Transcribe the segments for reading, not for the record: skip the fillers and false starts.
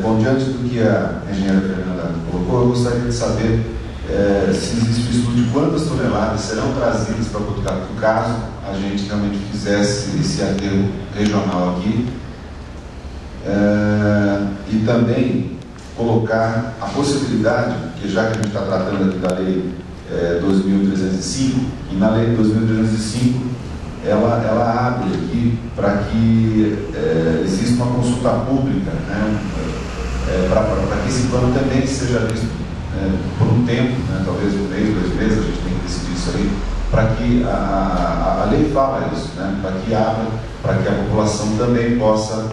Bom, diante do que a engenheira Fernanda colocou, eu gostaria de saber se existe um estudo de quantas toneladas serão trazidas para Botucatu, caso a gente realmente fizesse esse aterro regional aqui, e também colocar a possibilidade, que já que a gente está tratando aqui da lei 2.305, e na lei 2.305 ela abre aqui para que exista uma consulta pública, né, para que esse plano também seja visto por um tempo, né, talvez um mês, 2 meses, a gente tem que decidir isso aí, para que a lei fala isso, né, para que abra, para que a população também possa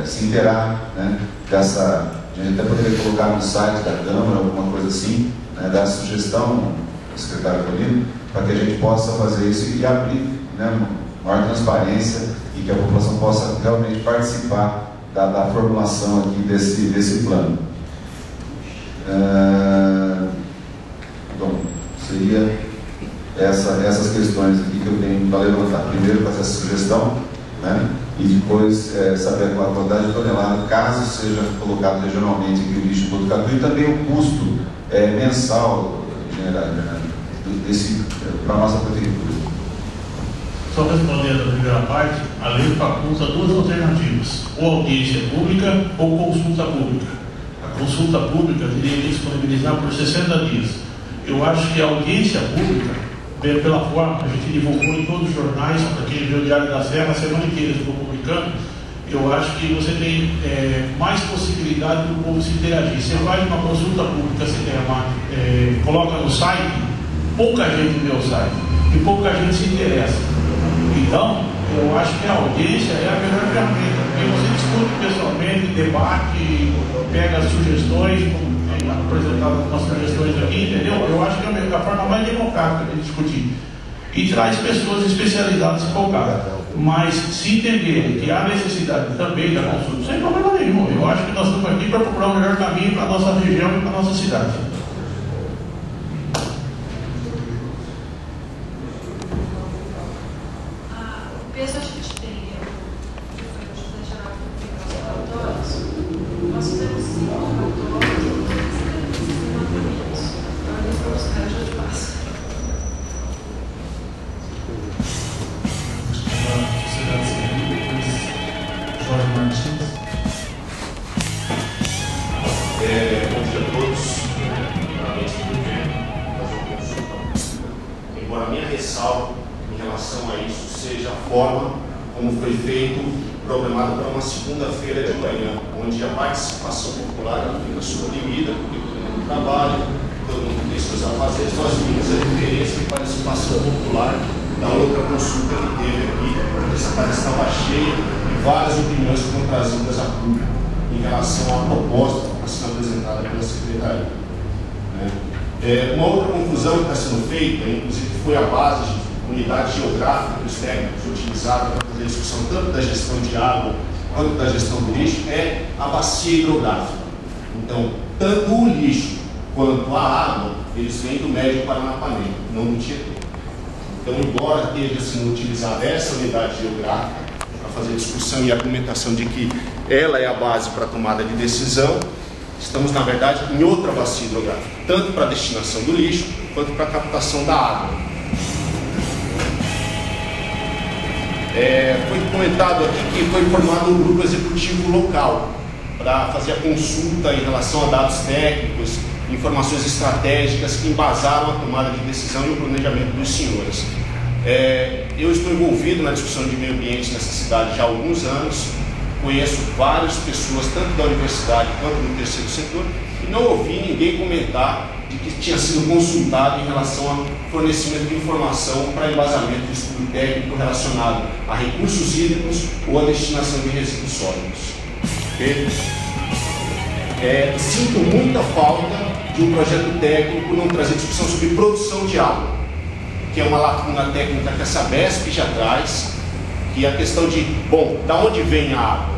se inteirar, né, dessa. A gente até poderia colocar no site da Câmara, alguma coisa assim, né, dar sugestão ao secretário Colino, para que a gente possa fazer isso e abrir, né, maior transparência e que a população possa realmente participar da formulação aqui desse plano. Bom, seria essas questões aqui que eu tenho para levantar. Primeiro, fazer essa sugestão, né, e depois saber qual a quantidade de tonelada, caso seja colocado regionalmente aqui o lixo do Botucatu, e também o custo mensal para a nossa prefeitura. Só respondendo a primeira parte, a lei faculta 2 alternativas: ou audiência pública ou consulta pública. A consulta pública teria que disponibilizar por 60 dias. Eu acho que a audiência pública, pela forma que a gente divulgou em todos os jornais, para quem viu o Diário da Serra, a semana inteira estou publicando, eu acho que você tem mais possibilidade do povo se interagir. Você vai numa consulta pública, você coloca no site, pouca gente vê o site e pouca gente se interessa. Então, eu acho que a audiência é a melhor ferramenta, porque você discute pessoalmente, debate, pega as sugestões, apresentado algumas sugestões aqui, entendeu? Eu acho que é a forma mais democrática de discutir. E traz pessoas especializadas em qualquer. Mas se entenderem que há necessidade também da consulta, sem problema nenhum. Eu acho que nós estamos aqui para procurar o melhor caminho para a nossa região e para a nossa cidade. O peso a gente tem, nós fizemos 5 relatórios, a gente passa. Jorge Martins. Bom dia a todos. Parabéns pelo evento. Fazer uma consulta. Embora a minha ressalva em relação a isso seja a forma como foi feito, programado para uma segunda-feira de manhã, onde a participação popular fica suprimida, porque todo mundo trabalha, todo mundo tem seus afazeres. Nós vimos a diferença de participação popular da outra consulta que teve aqui, essa casa estava cheia e várias opiniões foram trazidas a público em relação à proposta que está sendo apresentada pela Secretaria. Uma outra confusão que está sendo feita, inclusive foi a base de unidade geográfica que os técnicos utilizaram para fazer a discussão tanto da gestão de água quanto da gestão do lixo, é a bacia hidrográfica. Então, tanto o lixo quanto a água, eles vêm do Médio Paranapanema, não do Tietê. Então, embora esteja sendo utilizada essa unidade geográfica para fazer a discussão e a argumentação de que ela é a base para a tomada de decisão, estamos, na verdade, em outra bacia hidrográfica, tanto para a destinação do lixo quanto para a captação da água. Foi comentado aqui que foi formado um grupo executivo local para fazer a consulta em relação a dados técnicos, informações estratégicas que embasaram a tomada de decisão e o planejamento dos senhores. Eu estou envolvido na discussão de meio ambiente nessa cidade já há alguns anos, conheço várias pessoas, tanto da universidade quanto do terceiro setor, e não ouvi ninguém comentar de que tinha sido consultado em relação ao fornecimento de informação para embasamento de estudo técnico relacionado a recursos hídricos ou a destinação de resíduos sólidos. Sinto muita falta de um projeto técnico não trazer discussão sobre produção de água, que é uma lacuna técnica que a Sabesp já traz, que é a questão de, da onde vem a água?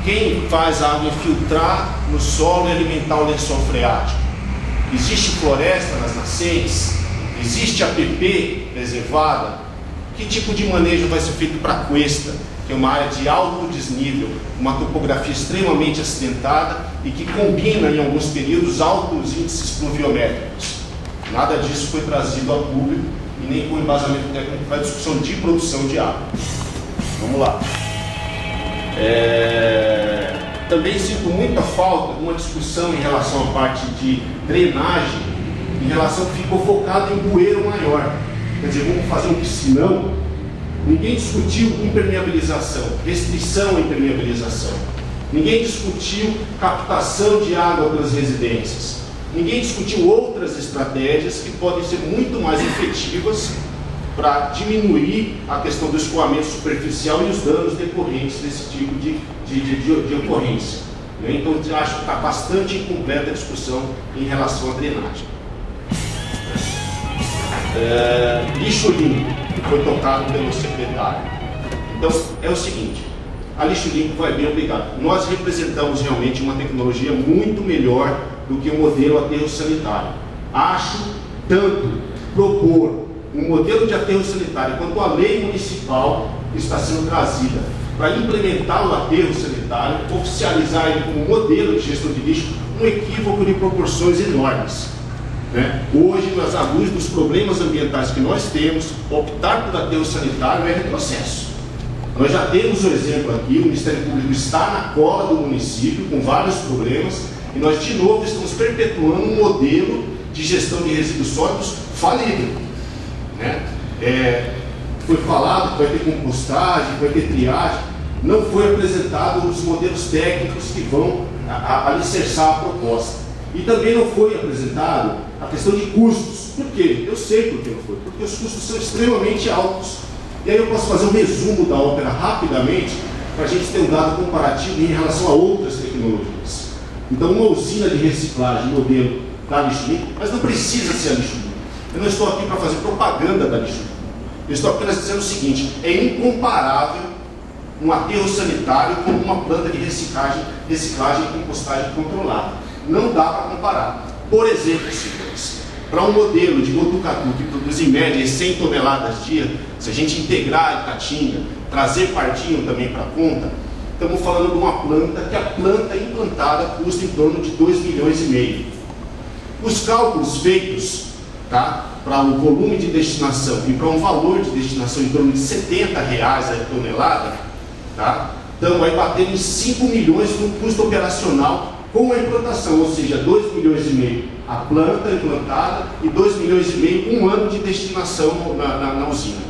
Quem faz a água infiltrar no solo e alimentar o lençol freático? Existe floresta nas nascentes? Existe APP preservada? Que tipo de manejo vai ser feito para a cuesta, que que é uma área de alto desnível, uma topografia extremamente acidentada e que combina, em alguns períodos, altos índices pluviométricos. Nada disso foi trazido ao público e nem com embasamento técnico para a discussão de produção de água. Vamos lá. Também sinto muita falta de uma discussão em relação à parte de drenagem, em relação que ficou focado em bueiro maior. Quer dizer, vamos fazer um piscinão. Ninguém discutiu impermeabilização, restrição à impermeabilização. Ninguém discutiu captação de água pelas residências. Ninguém discutiu outras estratégias que podem ser muito mais efetivas para diminuir a questão do escoamento superficial e os danos decorrentes desse tipo de ocorrência. Então, eu acho que está bastante incompleta a discussão em relação à drenagem. Lixo limpo, que foi tocado pelo secretário. Então, é o seguinte, a Lixo Limpo vai bem, obrigado. Nós representamos realmente uma tecnologia muito melhor do que o modelo aterro sanitário. Acho tanto propor um modelo de aterro sanitário quanto a lei municipal que está sendo trazida para implementar o aterro sanitário, oficializar ele como modelo de gestão de lixo, um equívoco de proporções enormes. Hoje, nós, à luz dos problemas ambientais que nós temos, optar por aterro sanitário é retrocesso. Nós já temos o exemplo aqui, o Ministério Público está na cola do município com vários problemas e nós de novo estamos perpetuando um modelo de gestão de resíduos sólidos falido. Foi falado que vai ter compostagem, vai ter triagem, não foi apresentado os modelos técnicos que vão alicerçar a proposta. E também não foi apresentado a questão de custos. Por quê? Eu sei por que não foi. Porque os custos são extremamente altos. E aí eu posso fazer um resumo da ópera rapidamente, para a gente ter um dado comparativo em relação a outras tecnologias. Então, uma usina de reciclagem, modelo da Lixo Limpo, mas não precisa ser a Lixo Limpo. Eu não estou aqui para fazer propaganda da Lixo Limpo. Eu estou apenas dizendo o seguinte, é incomparável um aterro sanitário com uma planta de reciclagem e compostagem controlada. Não dá para comparar. Por exemplo, senhores, para um modelo de Botucatu que produz em média 100 toneladas dia, se a gente integrar a Ipatinga, trazer Pardinho também para a conta, estamos falando de uma planta que a planta implantada custa em torno de 2,5 milhões. Os cálculos feitos para o volume de destinação e para um valor de destinação em torno de R$70 a tonelada, estamos aí batendo em 5 milhões no custo operacional com a implantação, ou seja, 2,5 milhões a planta implantada e 2,5 milhões um ano de destinação na usina.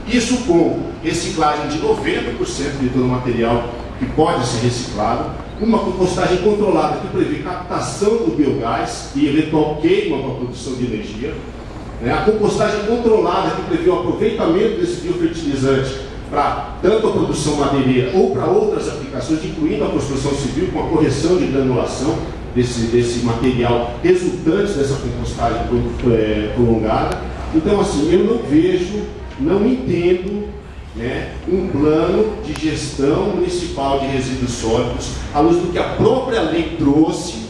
Isso com reciclagem de 90% de todo o material que pode ser reciclado, uma compostagem controlada que prevê captação do biogás e eventual queima para a produção de energia, a compostagem controlada que prevê o aproveitamento desse biofertilizante para tanto a produção madeireira ou para outras aplicações, incluindo a construção civil, com a correção de granulação desse material resultante dessa compostagem prolongada. Então, assim, eu não vejo, não entendo um plano de gestão municipal de resíduos sólidos, à luz do que a própria lei trouxe,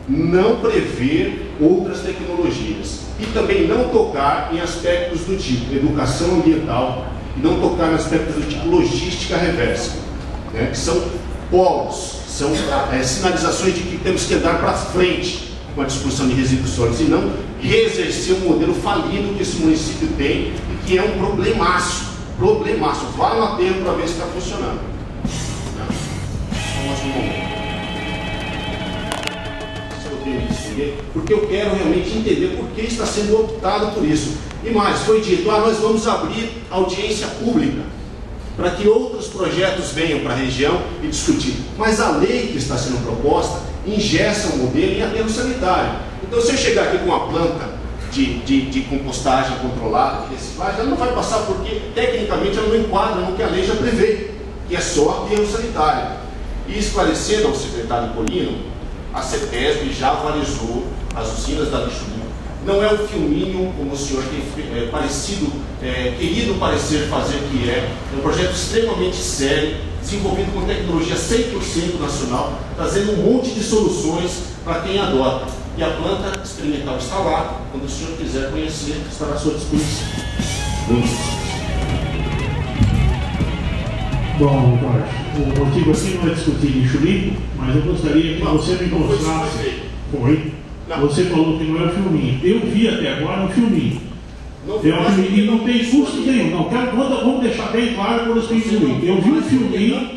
não prever outras tecnologias e também não tocar em aspectos do tipo educação ambiental, e não tocar em aspectos do tipo logística reversa, que são polos, são sinalizações de que temos que andar para frente com a discussão de resíduos sólidos e não reexercer o modelo falido que esse município tem e que é um problemaço. Vai no aterro para ver se está funcionando. Só mais um momento. Se eu tenho que entender, porque eu quero realmente entender por que está sendo optado por isso. E mais, foi dito, nós vamos abrir audiência pública para que outros projetos venham para a região e discutir. Mas a lei que está sendo proposta engessa o modelo em aterro sanitário. Então, se eu chegar aqui com uma planta de compostagem controlada, de reciclagem, ela não vai passar porque, tecnicamente, ela não enquadra no que a lei já prevê, que é só aterro sanitário. E esclarecendo ao secretário Colino, a CETESB já avalizou as usinas da Lixo Limpo. Não é o filminho, como o senhor tem querido parecer fazer que é um projeto extremamente sério, desenvolvido com tecnologia 100% nacional, trazendo um monte de soluções para quem adota. E a planta experimental está lá, quando o senhor quiser conhecer, estará à sua disposição. Bom, Jorge, o motivo aqui não é discutir lixo limpo, mas eu gostaria que você me mostrasse. Foi? Você falou que não é um filminho. Eu vi até agora um filminho. É um filminho e não tem custo nenhum. Não, vamos deixar bem claro para os que incluem. Eu vi um filminho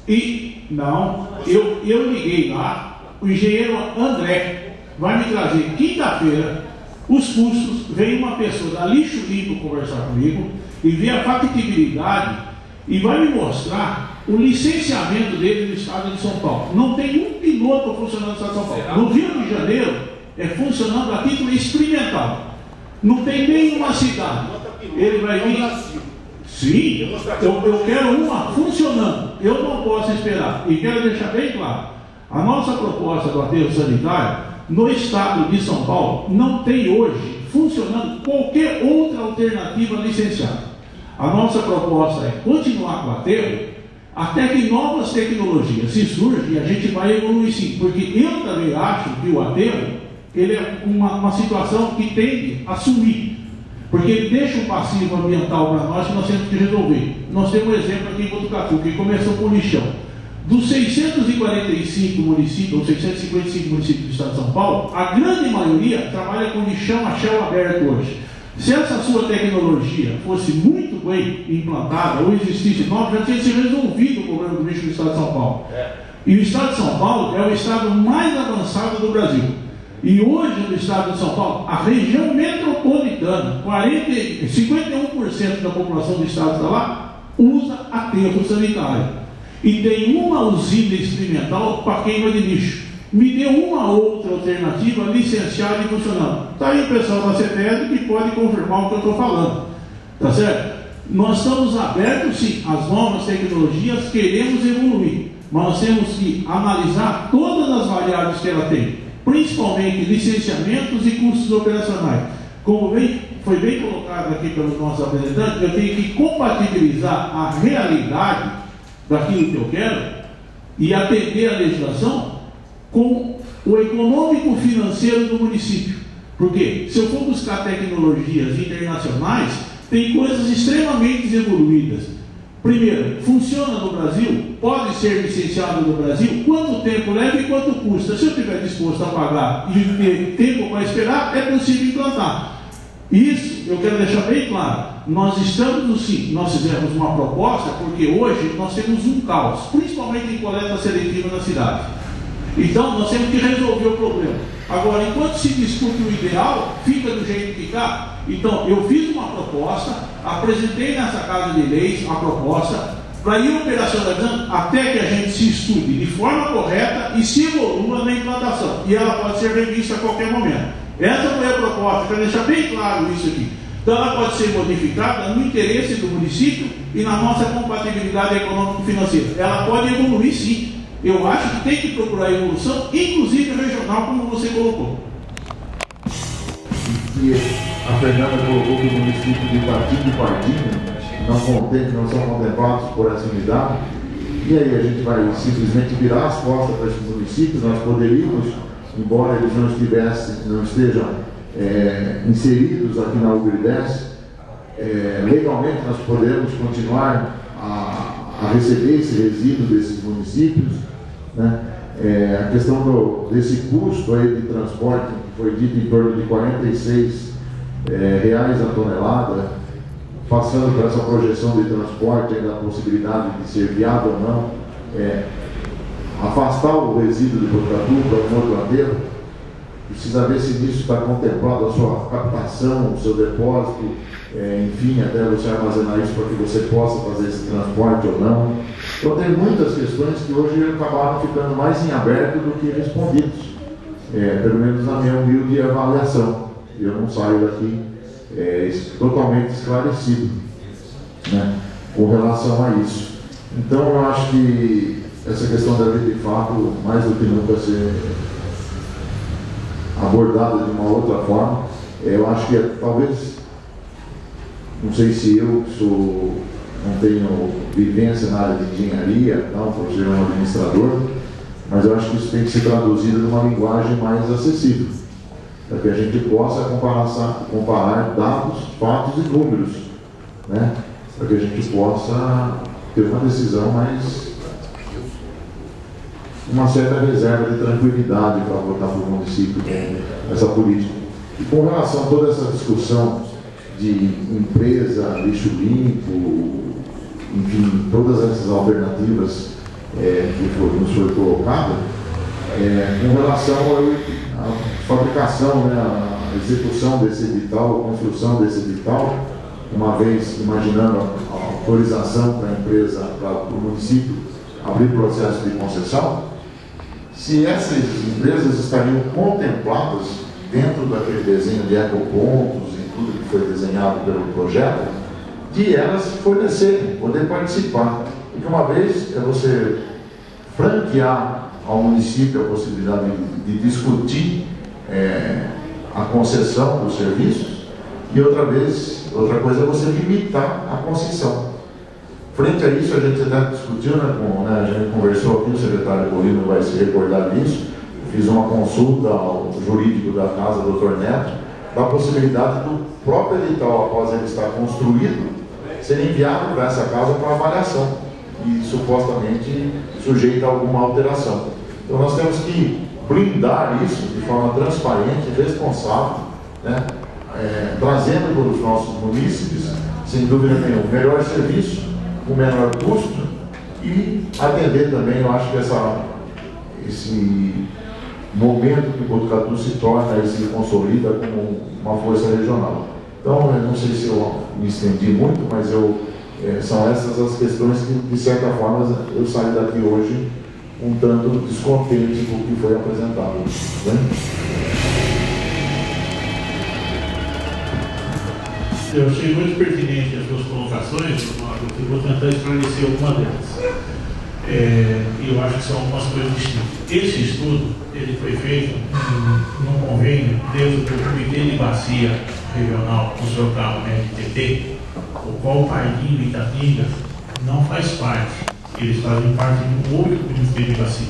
e. Não, eu liguei lá, o engenheiro André vai me trazer quinta-feira os custos. Vem uma pessoa da Lixo Limpo conversar comigo e ver a factibilidade e vai me mostrar o licenciamento dele no estado de São Paulo. Não tem um piloto funcionando no estado de São Paulo. No Rio de Janeiro é funcionando a título experimental. Não tem nenhuma cidade. Ele vai vir. Sim, eu quero uma funcionando. Eu não posso esperar. E quero deixar bem claro: a nossa proposta do aterro sanitário no estado de São Paulo não tem hoje funcionando qualquer outra alternativa licenciada. A nossa proposta é continuar com o aterro até que novas tecnologias se surgem e a gente vai evoluir sim. Porque eu também acho que o aterro ele é uma situação que tende a sumir. Porque ele deixa um passivo ambiental para nós que nós temos que resolver. Nós temos um exemplo aqui em Botucatu, que começou com o lixão. Dos 645 municípios, ou 655 municípios do estado de São Paulo, a grande maioria trabalha com lixão a céu aberto hoje. Se essa sua tecnologia fosse muito bem implantada, ou existisse nova, já tinha se resolvido o problema do lixo do estado de São Paulo. E o estado de São Paulo é o estado mais avançado do Brasil. E hoje no estado de São Paulo, a região metropolitana, 51% da população do estado está lá, usa aterro sanitário. E tem uma usina experimental para queima de lixo. Me dê uma outra alternativa licenciada e funcionando. Está aí o pessoal da CETESB que pode confirmar o que eu estou falando. Tá certo? Nós estamos abertos sim às novas tecnologias, queremos evoluir. Mas nós temos que analisar todas as variáveis que ela tem. Principalmente licenciamentos e custos operacionais. Como foi bem colocado aqui pelos nossos apresentantes, eu tenho que compatibilizar a realidade daquilo que eu quero e atender a legislação com o econômico financeiro do município. Porque se eu for buscar tecnologias internacionais, tem coisas extremamente evoluídas. Primeiro, funciona no Brasil, pode ser licenciado no Brasil, quanto tempo leva e quanto custa. Se eu estiver disposto a pagar e ter tempo para esperar, é possível implantar. Isso eu quero deixar bem claro. Nós estamos sim, nós fizemos uma proposta, porque hoje nós temos um caos, principalmente em coleta seletiva na cidade. Então nós temos que resolver o problema. Agora, enquanto se discute o ideal, fica do jeito que está. Então, eu fiz uma proposta, apresentei nessa Casa de Leis a proposta, para ir operacionalizando até que a gente se estude de forma correta e se evolua na implantação. E ela pode ser revista a qualquer momento. Essa foi a proposta, para deixar bem claro isso aqui. Então, ela pode ser modificada no interesse do município e na nossa compatibilidade econômico-financeira. Ela pode evoluir sim. Eu acho que tem que procurar evolução, inclusive regional, como você colocou. E a Fernanda colocou que o município de Pardinho não são contemplados por essa unidade. E aí a gente vai simplesmente virar as costas para esses municípios. Nós poderíamos, embora eles não estejam inseridos aqui na UGRIDES, legalmente nós podemos continuar a receber esse resíduo desses municípios, né? A questão desse custo aí de transporte, que foi dito em torno de R$46 a tonelada, passando por essa projeção de transporte, da possibilidade de ser viável ou não, afastar o resíduo de Botucatu para um outro aterro, precisa ver se nisso está contemplado a sua captação, o seu depósito, enfim, até você armazenar isso para que você possa fazer esse transporte ou não. Então tem muitas questões que hoje acabaram ficando mais em aberto do que respondidos, pelo menos na minha humilde avaliação. Eu não saio daqui totalmente esclarecido, né, com relação a isso. Então eu acho que essa questão deve de fato, mais do que nunca, ser abordada de uma outra forma. Eu acho que talvez, não sei se eu não tenho vivência na área de engenharia, não, por ser um administrador, mas eu acho que isso tem que ser traduzido numa linguagem mais acessível, para que a gente possa comparar dados, fatos e números, né? Para que a gente possa ter uma decisão, mas uma certa reserva de tranquilidade para votar para o município com essa política. E com relação a toda essa discussão de empresa, lixo limpo, enfim, todas essas alternativas que nos foi colocada, com relação à fabricação, né, a execução desse edital, a construção desse edital, uma vez imaginando a autorização para a empresa, para o município abrir processo de concessão, se essas empresas estariam contempladas dentro daquele desenho de ecopontos e tudo que foi desenhado pelo projeto, de elas fornecerem, poder participar. Porque uma vez é você franquear ao município a possibilidade de discutir a concessão dos serviços, e outra coisa é você limitar a concessão. Frente a isso, a gente até discutiu, a gente conversou aqui, o secretário Bolino vai se recordar disso, fiz uma consulta ao jurídico da casa, Dr. Neto, da possibilidade do próprio edital, após ele estar construído, ser enviado para essa casa para avaliação e supostamente sujeito a alguma alteração. Então nós temos que blindar isso de forma transparente, responsável, né? Trazendo para os nossos munícipes, sem dúvida nenhuma, o melhor serviço, o menor custo e atender também, eu acho que esse momento que o Botucatu se torna e se consolida como uma força regional. Então, eu não sei se eu me estendi muito, mas são essas as questões que, de certa forma, eu saio daqui hoje um tanto descontente com o que foi apresentado. Né? Eu achei muito pertinente as suas colocações, eu vou tentar esclarecer algumas delas. E eu acho que são algumas coisas distintas. Esse estudo ele foi feito num convênio dentro do Comitê de Bacia Regional do Sorocaba, TT, o qual o Pardinho e Itatinga não faz parte. Eles fazem parte de um outro Comitê de Bacia.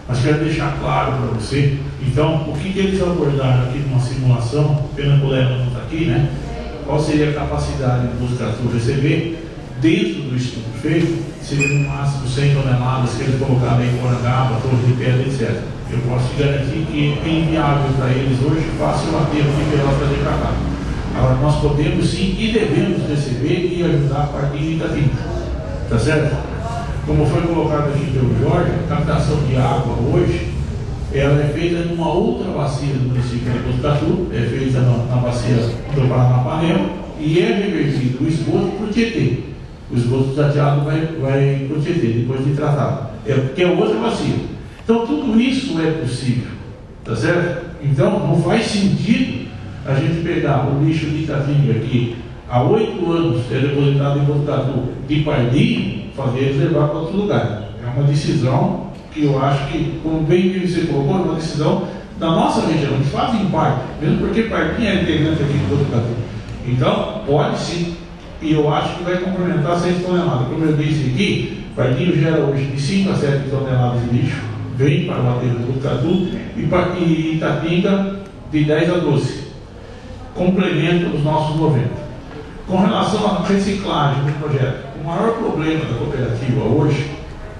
Mas quero deixar claro para você, então, o que eles abordaram aqui numa simulação, pena que o Léo não está aqui, né? Qual seria a capacidade do Botucatu receber, dentro do estudo feito, seria no máximo 100 toneladas que eles colocaram em Porangaba, Torre de Pedra, etc. Eu posso te garantir que é inviável para eles hoje, fácil o aterro de Pelotas trazer para cá. Agora, nós podemos sim e devemos receber e ajudar a partir de Itatinga. Tá certo? Como foi colocado aqui pelo Jorge, a captação de água hoje, ela é feita numa outra bacia do município de Botucatu, é feita na bacia do Paranapanema, e é revertido o esgoto para o Tietê. O esgoto trateado vai para o Tietê, depois de tratado. Que é outra bacia. Então, tudo isso é possível. Tá certo? Então, não faz sentido a gente pegar o lixo de Itatinga aqui, há 8 anos, é depositado em Botucatu, de Pardinho, fazer eles levar para outro lugar. É uma decisão que eu acho que, como bem você colocou, é uma decisão da nossa região. Eles fazem parte, mesmo porque Pardinho é integrante aqui do Botucatu. Então, pode sim. E eu acho que vai complementar 6 toneladas. Como eu disse aqui, Pardinho gera hoje de 5 a 7 toneladas de lixo, vem para o aterro do Botucatu, e Itatinga de 10 a 12. Complementa os nossos 90. Com relação à reciclagem do projeto, o maior problema da cooperativa hoje,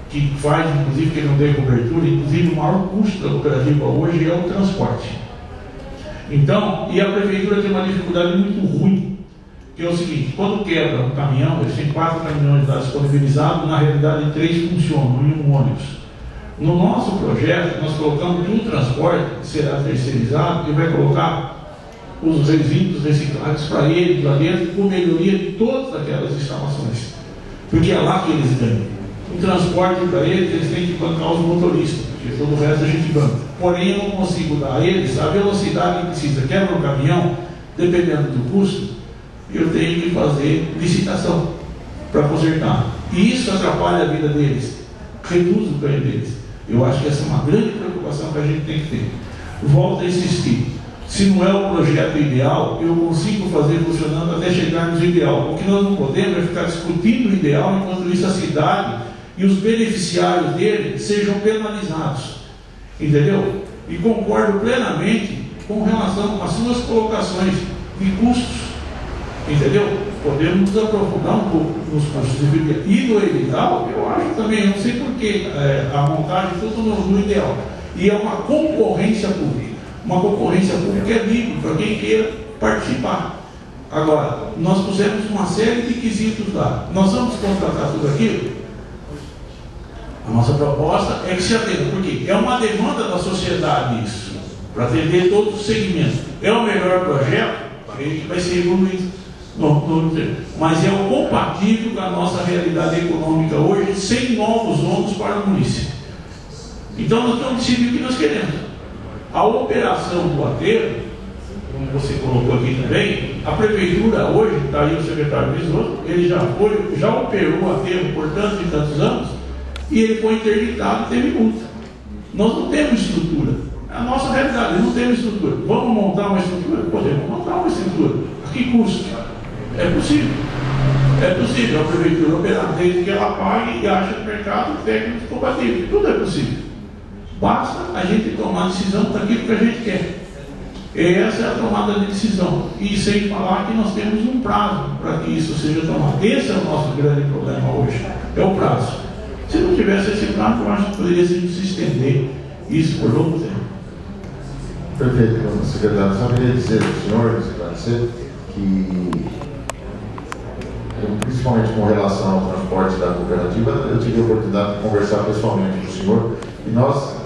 que faz inclusive que não tem cobertura, inclusive o maior custo da cooperativa hoje é o transporte. Então, e a prefeitura tem uma dificuldade muito ruim, que é o seguinte: quando quebra um caminhão, eles têm 4 caminhões lá disponibilizados, na realidade 3 funcionam em um ônibus. No nosso projeto, nós colocamos que o transporte será terceirizado e vai colocar os resíduos reciclados para eles lá dentro, com melhoria de todas aquelas instalações, porque é lá que eles ganham. O transporte para eles têm que bancar os motoristas, porque todo o resto a gente banca. Porém, eu não consigo dar a eles a velocidade que precisa. Quebra um caminhão, dependendo do custo, eu tenho que fazer licitação para consertar. E isso atrapalha a vida deles, reduz o ganho deles. Eu acho que essa é uma grande preocupação que a gente tem que ter. Volto a insistir. Se não é o projeto ideal, eu consigo fazer funcionando até chegarmos no ideal. O que nós não podemos é ficar discutindo o ideal, enquanto isso a cidade e os beneficiários dele sejam penalizados. Entendeu? E concordo plenamente com relação às suas colocações de custos. Entendeu? podemos nos aprofundar um pouco nos cursos de biblioteca. E no edital, eu acho também, não sei porquê, a montagem tudo no ideal. E é uma concorrência pública. Uma concorrência pública é livre para quem queira participar. Agora, nós pusemos uma série de quesitos lá. Nós vamos contratar tudo aquilo? A nossa proposta é que se atenda, porque é uma demanda da sociedade isso, para atender todos os segmentos. É o melhor projeto, a gente vai ser evoluído, mas é o compatível com a nossa realidade econômica hoje, sem novos ônus para o município. Então nós estamos decidindo o que nós queremos. A operação do aterro, como você colocou aqui também, a prefeitura hoje, está aí o secretário Visoso, ele já operou o aterro por tantos e tantos anos, e ele foi interditado e teve multa. Nós não temos estrutura. É a nossa realidade, não temos estrutura. Vamos montar uma estrutura? Podemos montar uma estrutura. A que custo? É possível. É possível a prefeitura operar, desde que ela pague e ache no mercado técnicos compatíveis. Tudo é possível. Basta a gente tomar a decisão daquilo que a gente quer. Essa é a tomada de decisão. E sem falar que nós temos um prazo para que isso seja tomado. Esse é o nosso grande problema hoje. É o prazo. Se não tivesse esse prazo, eu acho que poderia se estender isso por longo tempo. Perfeito, secretário. Só queria dizer ao senhor, esclarecer, que principalmente com relação ao transporte da cooperativa, eu tive a oportunidade de conversar pessoalmente com o senhor e nós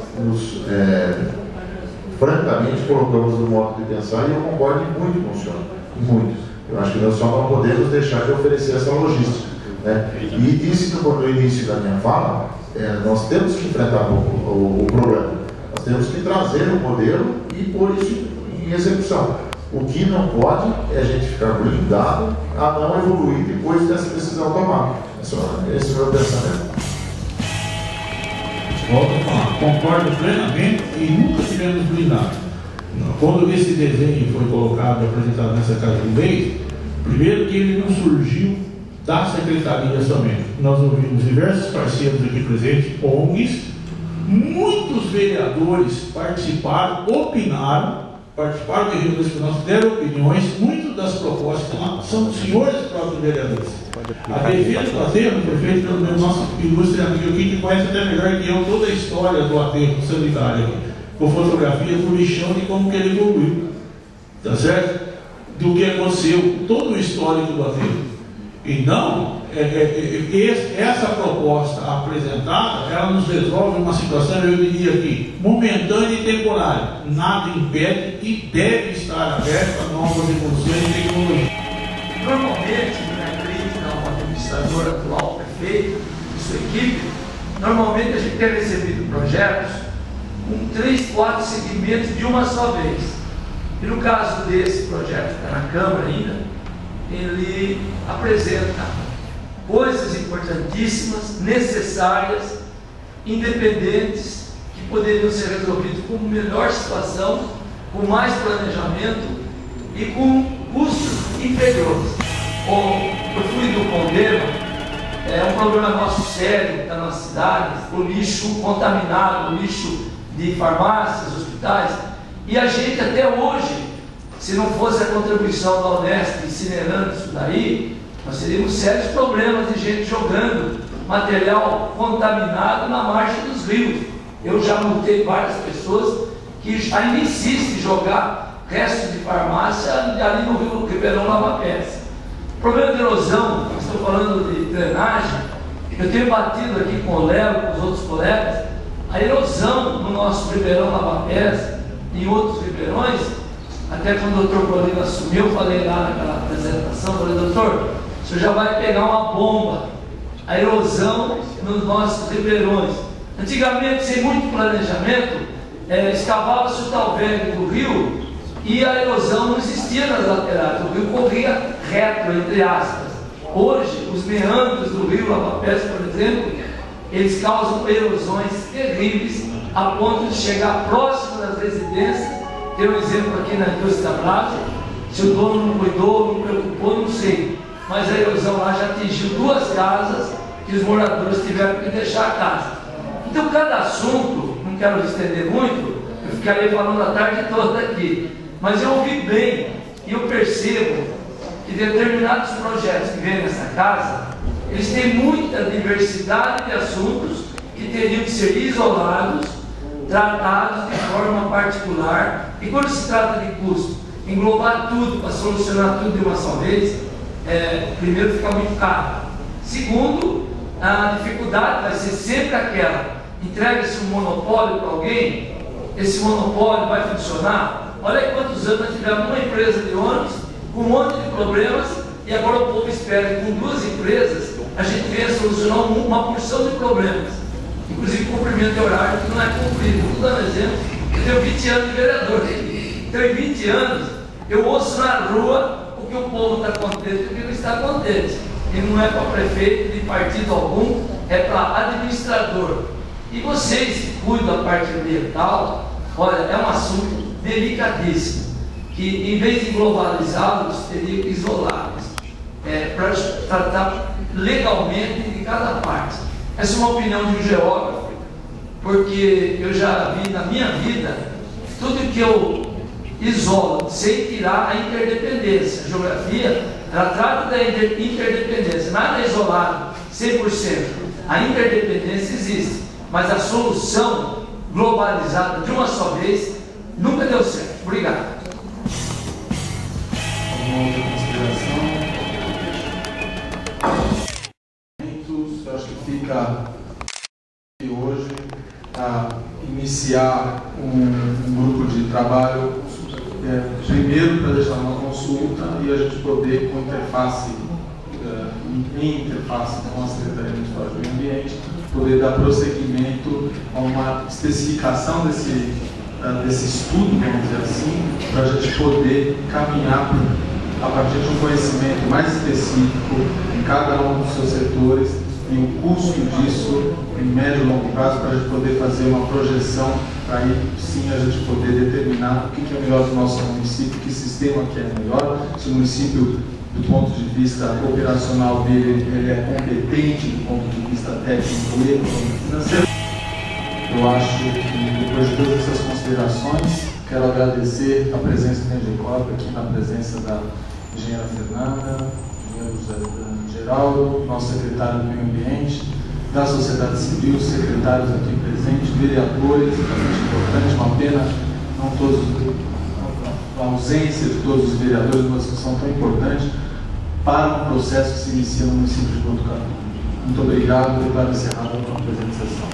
francamente colocamos no modo de pensar, e eu concordo muito com o senhor, muito. Eu acho que nós só não podemos deixar de oferecer essa logística, né? E disse no início da minha fala, nós temos que enfrentar o problema, nós temos que trazer o modelo e pôr isso em execução. O que não pode é a gente ficar blindado a não evoluir depois dessa decisão tomada. Esse é o meu pensamento. Volto a falar, concordo plenamente e nunca tivemos blindado. Quando esse desenho foi colocado e apresentado nessa Casa de Leis, primeiro que ele não surgiu da Secretaria somente. Nós ouvimos diversos parceiros aqui presentes, ONGs, muitos vereadores participaram, opinaram, participaram de reuniões que nós deram opiniões, muitas das propostas são dos senhores próprios vereadores. A defesa do aterro foi feita pelo nosso ilustre amigo aqui, que conhece até melhor que eu toda a história do aterro sanitário aqui, com fotografias do lixão e como que ele evoluiu, tá certo? Do que aconteceu, todo o histórico do aterro. Então, essa proposta apresentada, ela nos resolve uma situação, eu diria aqui, momentânea e temporária. Nada impede e deve estar aberto a novas evoluções de tecnologia. Normalmente, minha crítica ao administrador atual, prefeito e sua equipe, normalmente a gente tem recebido projetos com 3, 4 segmentos de uma só vez. E no caso desse projeto que está na Câmara ainda, ele apresenta coisas importantíssimas, necessárias, independentes, que poderiam ser resolvidas com melhor situação, com mais planejamento e com custos inferiores. O fluido do Condema é um problema nosso sério da nossa cidade, o lixo contaminado, o lixo de farmácias, hospitais, e a gente até hoje, se não fosse a contribuição da Unesp incinerando isso daí, nós teríamos sérios problemas de gente jogando material contaminado na margem dos rios. Eu já multei várias pessoas que ainda insistem em jogar restos de farmácia ali no rio Ribeirão Lava Pés. Problema de erosão, estou falando de drenagem, eu tenho batido aqui com o Léo, com os outros colegas, a erosão no nosso Ribeirão Lava Pés e em outros ribeirões. Até quando o doutor Paulino assumiu, eu falei lá naquela apresentação, falei, doutor, o senhor já vai pegar uma bomba, a erosão nos nossos ribeirões. Antigamente, sem muito planejamento, escavava-se o talveg do rio e a erosão não existia nas laterais, o rio corria reto, entre aspas. Hoje, os meandros do rio Lava Pés, por exemplo, eles causam erosões terríveis, a ponto de chegar próximo das residências. Tem um exemplo aqui na indústria da Brasa, se o dono não cuidou, não preocupou, não sei, mas a erosão lá já atingiu 2 casas que os moradores tiveram que deixar a casa. Então cada assunto, não quero estender muito, eu ficaria falando a tarde toda aqui, mas eu ouvi bem e eu percebo que determinados projetos que vêm nessa casa, eles têm muita diversidade de assuntos que teriam que ser isolados, tratados de forma particular. E quando se trata de custo, englobar tudo para solucionar tudo de uma só vez, primeiro fica muito caro. Segundo, a dificuldade vai ser sempre aquela: entrega-se um monopólio para alguém, esse monopólio vai funcionar? Olha aí quantos anos nós tivemos uma empresa de ônibus com um monte de problemas, e agora o povo espera que com duas empresas a gente venha solucionar uma porção de problemas, inclusive cumprimento de horário que não é cumprido. Vou dar um exemplo: eu tenho 20 anos de vereador, então em 20 anos eu ouço na rua o que o povo está contente e o que não está contente. E não é para prefeito de partido algum, é para administrador. E vocês que cuidam da parte ambiental, olha, é um assunto delicadíssimo, que em vez de globalizá-los, teriam que isolá-los, para tratar legalmente de cada parte. Essa é uma opinião de um geógrafo, porque eu já vi na minha vida tudo que eu isolo sem tirar a interdependência. A geografia, ela trata da interdependência, nada é isolado 100%. A interdependência existe, mas a solução globalizada de uma só vez nunca deu certo. Obrigado. Uma outra consideração? Eu acho que fica aqui hoje a iniciar um grupo de trabalho, primeiro para deixar uma consulta e a gente poder, com interface, em interface com a Secretaria Municipal de Meio Ambiente, poder dar prosseguimento a uma especificação desse estudo, vamos dizer assim, para a gente poder caminhar a partir de um conhecimento mais específico em cada um dos seus setores e o custo disso em médio e longo prazo, para a gente poder fazer uma projeção, para aí sim a gente poder determinar o que é melhor do nosso município, que sistema que é melhor, se o município, do ponto de vista operacional dele, ele é competente do ponto de vista técnico e econômico financeiro. Eu acho que depois de todas essas considerações, quero agradecer a presença do Engencorp aqui, na presença da engenheira Fernanda, engenheiro José Geraldo, nosso secretário do Meio Ambiente, da sociedade civil, secretários aqui presentes, vereadores, bastante importante, uma pena não todos, a ausência de todos os vereadores numa discussão tão importante para um processo que se inicia no município de Botucatu. Muito obrigado, declaro encerrada a apresentação.